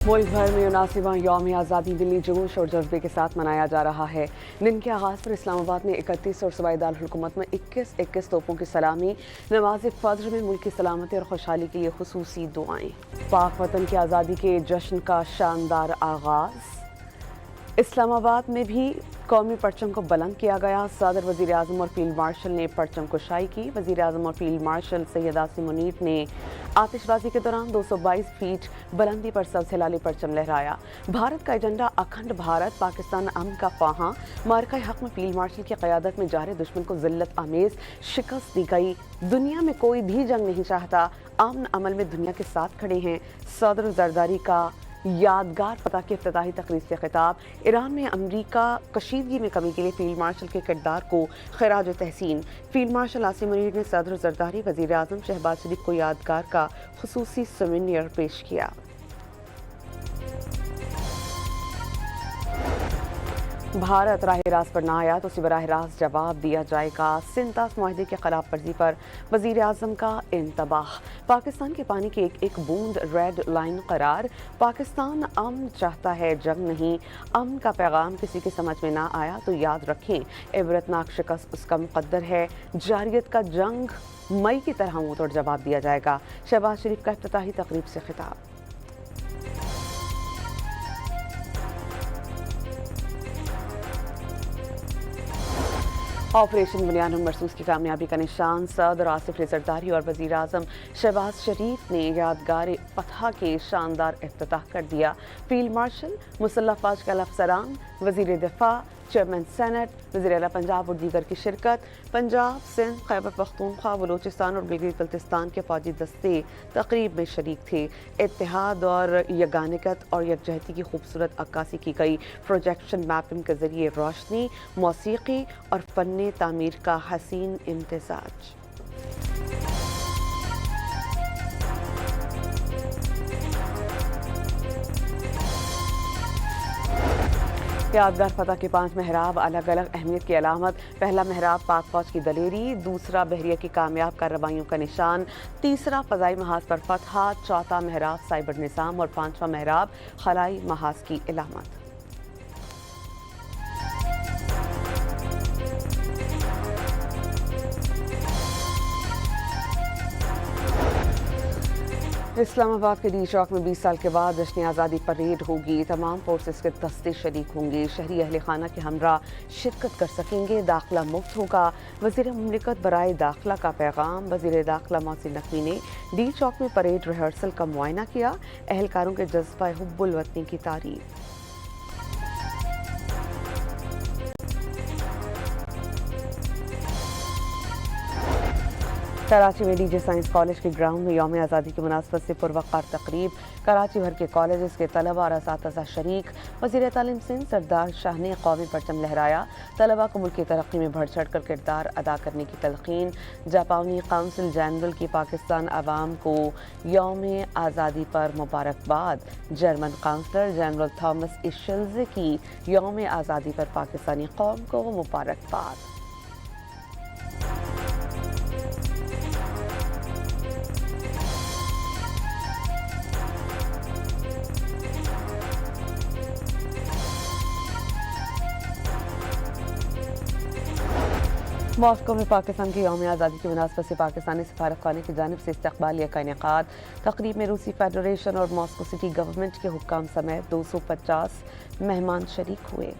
मुल्क भर में 79वां यौम आज़ादी दिल्ली जोश और जज्बे के साथ मनाया जा रहा है। दिन के आगाज़ पर इस्लामाबाद में 31 और सूबाई दारुल हुकूमत में 21 तोपों की सलामी, नमाज फज्र में मुल्क की सलामती और खुशहाली के लिए खुसूसी दुआएं। पाक वतन की आज़ादी के जश्न का शानदार आगाज़। इस्लामाबाद में भी कौमी परचम को बुलंद किया गया। सदर, वज़ीर आज़म और फील्ड मार्शल ने परचम कुशाई की। वज़ीर आज़म और फील्ड मार्शल सैयद आसिम मुनीर ने आतिशबाजी के दौरान 222 फीट बुलंदी पर सबसे लाली परचम लहराया। भारत का एजेंडा अखंड भारत, पाकिस्तान अमन का ख्वाहां। मार्का हक में फील्ड मार्शल की क़यादत में जारे दुश्मन को ज़िल्लत आमेज़ शिकस्त दी गई। दुनिया में कोई भी जंग नहीं चाहता, अमन अमल में दुनिया के साथ खड़े हैं। सदर जरदारी का यादगार फतह की इफ्तिताही तकरीर से खिताब। ईरान में अमरीका कशीदगी में कमी के लिए फील्ड मार्शल के किरदार को खिराज तहसीन। फील्ड मार्शल आसिम मुनीर ने सदर जरदारी, वज़ीर आज़म शहबाज शरीफ को यादगार का खुसूसी सोवेनियर पेश किया। भारत राह रास्त पर ना आया तो उसे बराह रास्त जवाब दिया जाएगा। सिंतास मुआहदे की खिलाफ वर्जी पर वज़ीर आज़म का इंतबाह। पाकिस्तान के पानी की एक बूंद रेड लाइन करार। पाकिस्तान अमन चाहता है, जंग नहीं। अमन का पैगाम किसी के समझ में ना आया तो याद रखें, इबरतनाक शिकस्त उसका मुकद्दर है। जारियत का जंग मई की तरह मुंह तोड़ जवाब दिया जाएगा। शहबाज शरीफ का इफ्तिताही तकरीब से खिताब। ऑपरेशन बुनियाद मरसूस की कामयाबी का निशान सदर आसिफ जरदारी और वज़ीर आज़म शहबाज शरीफ ने यादगार फतह के शानदार इफ्तिताह कर दिया। फील्ड मार्शल, मुसल्लह फ़ौज के अफसरान, वज़ीर दिफा, चेयरमैन सेनेट, वज़ीर आला पंजाब और दीगर की शिरकत। पंजाब, सिंध, खैबर पख्तूनख्वा, बलूचिस्तान और गिलगित बल्तिस्तान के फौजी दस्ते तकरीब में शरीक थे। इत्तेहाद और यगानिकत और यकजहती की खूबसूरत अक्कासी की गई। प्रोजेक्शन मैपिंग के जरिए रोशनी, मौसीकी और फन्ने तामीर का हसीन इम्तिजाज। यादगार फतह के 5 महराब, अलग अलग अहमियत की अलामत। पहला महराब पाक फौज की दलेरी, दूसरा बहरिया की कामयाब कार्रवाइयों का निशान, तीसरा फ़ज़ाई महाज पर फतह, चौथा महराब साइबर निज़ाम और पांचवा महराब खलाई महाज की अलामत। इस्लामाबाद के डी चौक में 20 साल के बाद जश्न आज़ादी परेड होगी। तमाम फोर्सेस के दस्ते शरीक होंगे। शहरी अहल खाना के हमरा शिरकत कर सकेंगे। दाखिला मुफ्त होगा। वज़ीर मुमलिकत बराए दाखिला का पैगाम। वज़ीर दाखिला मोहसिन नकवी ने डी चौक में परेड रिहर्सल का मुआयना किया। अहलकारों के जज्बा हुब्बुल वतनी की तारीफ। कराची में डीजे साइंस कॉलेज के ग्राउंड में यौम आज़ादी की मुनासबत से पुरवक़ार तकरीब। कराची भर के कॉलेजेस के तलबा और असातिज़ा शरीक। वज़ीर तालीम सिंध सरदार शाह ने कौमी परचम लहराया। तलबा को मुल्क की तरक्की में बढ़ चढ़ कर किरदार अदा करने की तलक़ीन। जापानी काउंसिल जनरल की पाकिस्तान अवाम को यौम आज़ादी पर मुबारकबाद। जर्मन काउंसलर जनरल थॉमस इशल्ज़ की यौम आज़ादी पर पाकिस्तानी कौम को मुबारकबाद। मॉस्को में पाकिस्तान की यौम आज़ादी की मुनासबत से पाकिस्तानी सफारतखाने की जानिब से इस्तकबालिया का इनेकाद। तकरीब में रूसी फेडरेशन और मॉस्को सिटी गवर्नमेंट के हुक्काम समेत 250 मेहमान शरीक हुए।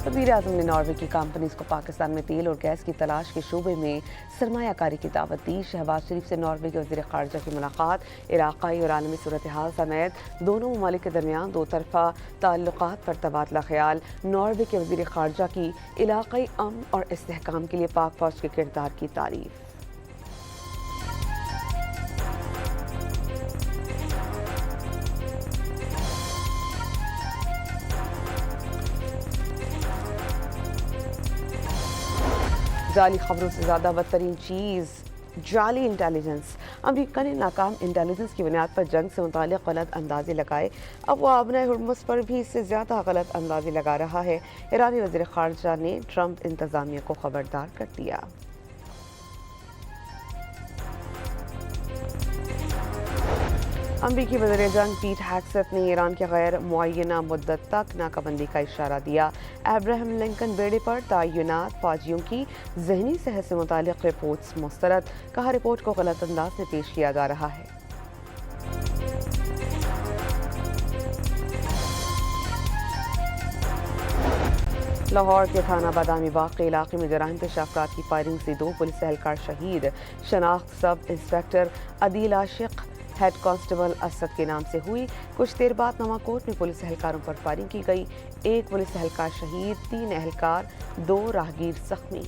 वज़ीर आज़म ने नॉर्वे की कंपनीज को पाकिस्तान में तेल और गैस की तलाश के शोबे में सरमायाकारी की दावत दी। शहबाज शरीफ से नॉर्वे के वज़ीर ख़ारजा की मुलाकात। इलाक़ाई और आलमी सूरत हाल समेत दोनों ममालिक के दरमियान दो तरफ़ा ताल्लुक़ात पर तबादला ख्याल। नॉर्वे के वज़ीर ख़ारजा की इलाक़ाई अमन और इस्तेहकाम के लिए पाक फ़ौज के किरदार की तारीफ़। जाली खबरों से ज़्यादा बदतरीन चीज़ जाली इंटेलिजेंस। अमेरिका ने नाकाम इंटेलिजेंस की बुनियाद पर जंग से मुताल्लिक़ गलत अंदाजे लगाए। अब वो आबना हुर्मुज़ पर भी इससे ज़्यादा गलत अंदाजे लगा रहा है। ईरानी वज़ीर ख़ारजा ने ट्रंप इंतज़ामिया को खबरदार कर दिया। अमरीकी वज़ीर जंग पीट हेग्सेथ ने ईरान के गैर मुअय्यना मुद्दत तक नाकाबंदी का इशारा दिया। अब्राहम लिंकन बेड़े पर तैनात फौजियों की ज़हनी सेहत से मुतालिक रिपोर्ट्स मुस्तरद, कहा रिपोर्ट को गलत अंदाज में पेश किया जा रहा है। लाहौर के थाना बादामी बाग के इलाके में जराइम पेश अफराद की फायरिंग से 2 पुलिस एहलकार शहीद। शनाख्त सब इंस्पेक्टर अदील आशिक हेड कांस्टेबल असद के नाम से हुई। कुछ देर बाद नवाकोट में पुलिस एहलकारों पर फायरिंग की गई। 1 पुलिस एहलकार शहीद, 3 एहलकार, 2 राहगीर जख्मी।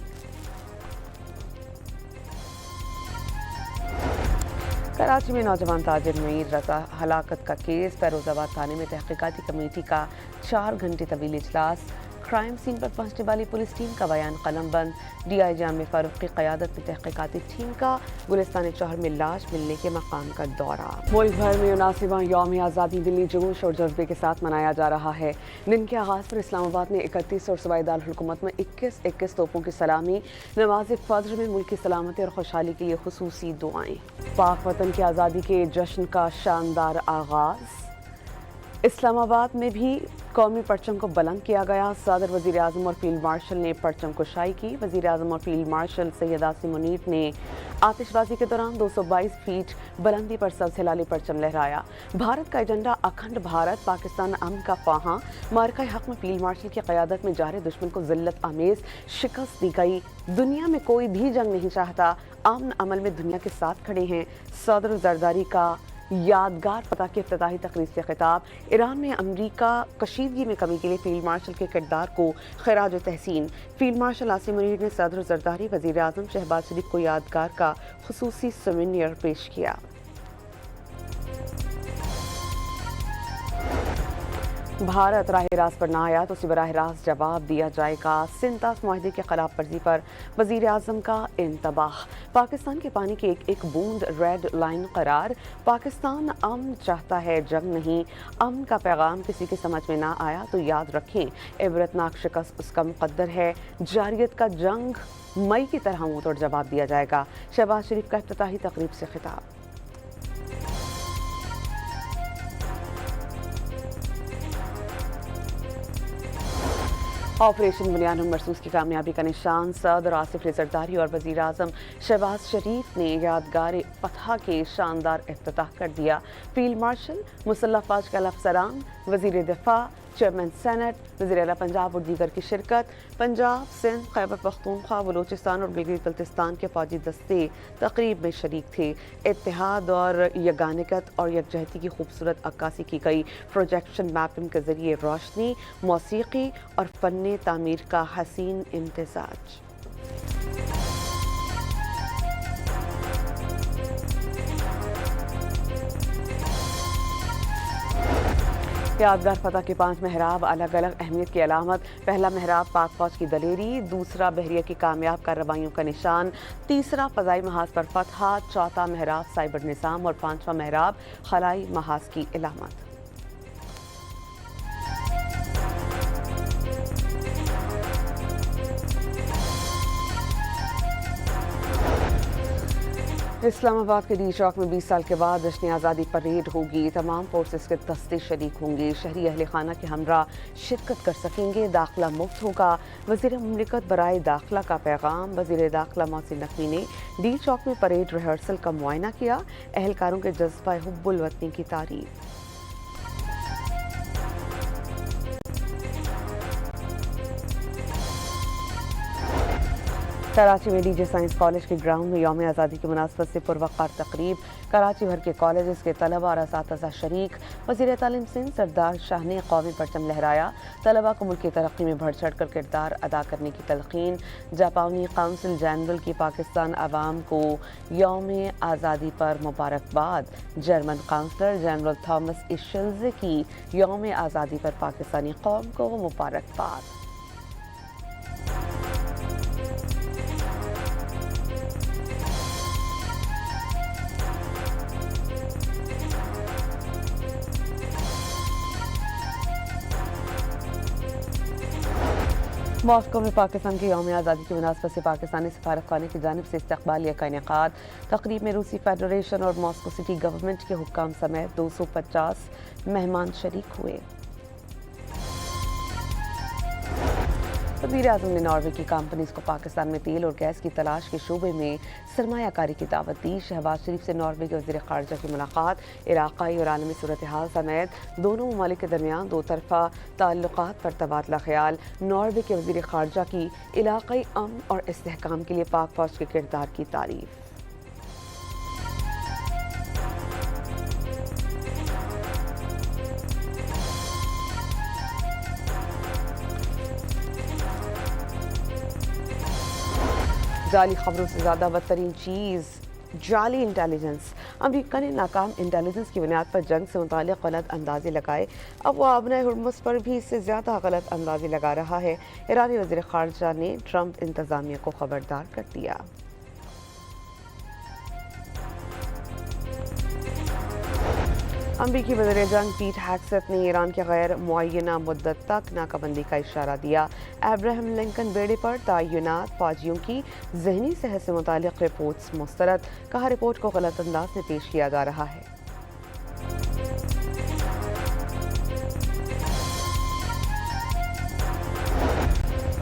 कराची में नौजवान ताजिर मीर रजा हलाकत का केस, फैरोजाबाद थाने में तहकीकाती कमेटी का 4 घंटे तवील इजलास। क्राइम सीन पर पहुंचने वाली पुलिस टीम का बयान कलमबंद। DIG आमिर फारूक की क़यादत में तहकीकाती टीम का गुलिस्तान चौहर में लाश मिलने के मकाम का दौरा। मुल्क भर में 79वां यौम आज़ादी दिल्ली जोश और जज्बे के साथ मनाया जा रहा है। दिन के आगाज़ पर इस्लामाबाद में 31 और सूबाई दारुल हुकूमत में 21 तोपों की सलामी, नमाज फज्र में मुल्क की सलामती और खुशहाली के लिए खुसूसी दुआएं। पाक वतन की आज़ादी के जश्न का शानदार आगाज़। इस्लामाबाद में भी कौमी परचम को बुलंद किया गया। सदर, वज़ीर आज़म और फील्ड मार्शल ने परचम कुशाई की। वज़ीर आज़म और फील्ड मार्शल सैयद आसिम मुनीर ने आतिशबाजी के दौरान 222 फीट बुलंदी पर सबसे लाली परचम लहराया। भारत का एजेंडा अखंड भारत, पाकिस्तान अमन का ख्वाहां। मार्का हक में फील्ड मार्शल की क़यादत में जारे दुश्मन को ज़िल्लत आमेज़ शिकस्त दी गई। दुनिया में कोई भी जंग नहीं चाहता, अमन अमल में दुनिया के साथ खड़े हैं। सदर जरदारी का यादगार फतह की इफ्तिताही तकरीर से खिताब। ईरान में अमरीका कशीदगी में कमी के लिए फील्ड मार्शल के किरदार को खराज तहसीन। फील्ड मार्शल आसिम मुनीर ने सदर जरदारी, वज़ीर आज़म शहबाज शरीफ को यादगार का खुसूसी सोवेनियर पेश किया। भारत राह रास्त पर ना आया तो उसे बराह रास्त जवाब दिया जाएगा। सिंतास माहदे की खिलाफ वर्जी पर वज़ीर आज़म का इंतबाह। पाकिस्तान के पानी की एक बूंद रेड लाइन करार। पाकिस्तान अमन चाहता है, जंग नहीं। अमन का पैगाम किसी के समझ में ना आया तो याद रखें, इबरतनाक शिकस्त उसका मुकद्दर है। जारियत का जंग मई की तरह मुंह तोड़ जवाब दिया जाएगा। शहबाज शरीफ का इफ्तिताही तकरीब से खिताब। ऑपरेशन बुनियाद मरसूस की कामयाबी का निशान सदर आसिफ जरदारी और वज़ीर आज़म शहबाज शरीफ ने यादगार फतह के शानदार इफ्तिताह कर दिया। फील्ड मार्शल, मुसल्लह फ़ौज के अफसरान, वज़ीर दिफा, चेयरमैन सेनेट, वज़ीर आला पंजाब और दीगर की शिरकत। पंजाब, सिंध, खैबर पख्तूनख्वा, बलूचिस्तान और गिलगित बल्तिस्तान के फौजी दस्ते तकरीब में शरीक थे। इत्तेहाद और यगानिकत और यकजहती की खूबसूरत अक्कासी की गई। प्रोजेक्शन मैपिंग के जरिए रोशनी, मौसीकी और फ़न तामीर का हसीन इम्तिज़ाज। यादगार फतह के 5 महराब अलग अलग अहमियत की अलामत। पहला महराब पाक फौज की दलेरी, दूसरा बहरिया की कामयाब कार्रवाइयों का निशान, तीसरा फ़ज़ाई महाज पर फतह, चौथा महराब साइबर निज़ाम और 5वां महराब खलाई महाज की अलामत। इस्लामाबाद के डी चौक में 20 साल के बाद जश्न आज़ादी परेड होगी। तमाम फोर्सेस के दस्ते शरीक होंगे। शहरी अहले खाना के हमरा शिरकत कर सकेंगे। दाखिला मुफ्त होगा। वज़ीर मुमलिकत बराए दाखिला का पैगाम। वज़ीर दाखिला मोहसिन नकवी ने डी चौक में परेड रिहर्सल का मुआयना किया। एहलकारों के जज्बा हुब्बुल वतनी की तारीफ। कराची में डीजे साइंस कॉलेज के ग्राउंड में यौम आज़ादी की मुनासबत से पुरवक़ार तकरीब। कराची भर के कॉलेज के तलबा और असातिज़ा शरीक। वज़ीर तालीम सिंध सरदार शाह ने कौमी परचम लहराया। तलबा को मुल्क की तरक्की में बढ़ चढ़ कर किरदार अदा करने की तलक़ीन। जापानी काउंसिल जनरल की पाकिस्तान अवाम को यौम आज़ादी पर मुबारकबाद। जर्मन काउंसलर जनरल थॉमस इशल्ज़ की यौम आज़ादी पर पाकिस्तानी कौम को मुबारकबाद। मॉस्को में पाकिस्तान के यौम आज़ादी की मुनासबत से पाकिस्तानी सफारतखाने की जानिब से इस्तकबालिया का इनेकाद। तकरीब में रूसी फेडरेशन और मॉस्को सिटी गवर्नमेंट के हुक्काम समेत 250 मेहमान शरीक हुए। वज़ीर आज़म ने नॉर्वे की कंपनीज को पाकिस्तान में तेल और गैस की तलाश के शोबे में सरमायाकारी की दावत दी। शहबाज शरीफ से नॉर्वे के वज़ीर ख़ारजा की मुलाकात। इलाक़ाई और आलमी सूरत हाल समेत दोनों ममालिक के दरमियान दो तरफ़ा ताल्लुक़ात पर तबादला ख्याल। नॉर्वे के वज़ीर ख़ारजा की इलाक़ाई अमन और इस्तेहकाम के लिए पाक फ़ौज के किरदार की तारीफ़। जाली खबरों से ज़्यादा बदतरीन चीज़ जाली इंटेलिजेंस। अमरीका ने नाकाम इंटेलिजेंस की बुनियाद पर जंग से मुताल्लिक़ गलत अंदाजे लगाए। अब वो आबना हुर्मुज़ पर भी इससे ज़्यादा गलत अंदाजे लगा रहा है। ईरानी वज़ीर ख़ारजा ने ट्रंप इंतज़ामिया को खबरदार कर दिया। अमरीकी वज़ीर जंग पीट हेग्सेथ ने ईरान के गैर मुअय्यना मुद्दत तक नाकाबंदी का इशारा दिया। अब्राहम लिंकन बेड़े पर तैनात फौजियों की ज़हनी सेहत से मुताल्लिक़ रिपोर्ट्स मुस्तरद। कहा रिपोर्ट को गलत अंदाज में पेश किया जा रहा है।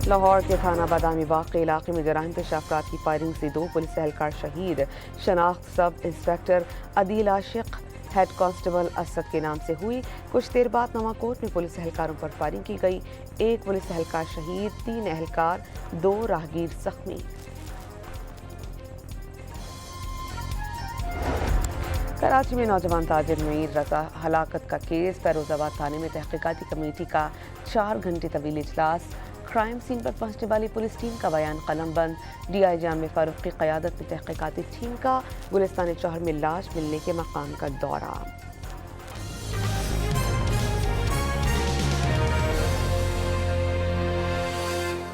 लाहौर के थाना बादामी बाग के इलाके में जराइम पेशा अफराद की फायरिंग से 2 पुलिस एहलकार शहीद। शनाख्त सब इंस्पेक्टर अदील आशिक हेड कांस्टेबल असद के नाम से हुई। कुछ देर बाद नवाकोट में पुलिस एहलकारों पर फायरिंग की गई। 1 पुलिस एहलकार शहीद, 3 एहलकार, 2 राहगीर जख्मी। कराची में नौजवान ताजिर मीर रजा हलाकत का केस। फैरोजाबाद थाने में तहकीकाती कमेटी का 4 घंटे तवील इजलास। क्राइम सीन पर पहुंचने वाली पुलिस टीम का बयान कलमबंद। DI जाम फारूक की क़यादत में तहकीकाती टीम का गुलिस्तान चौहर में लाश मिलने के मकाम का दौरा।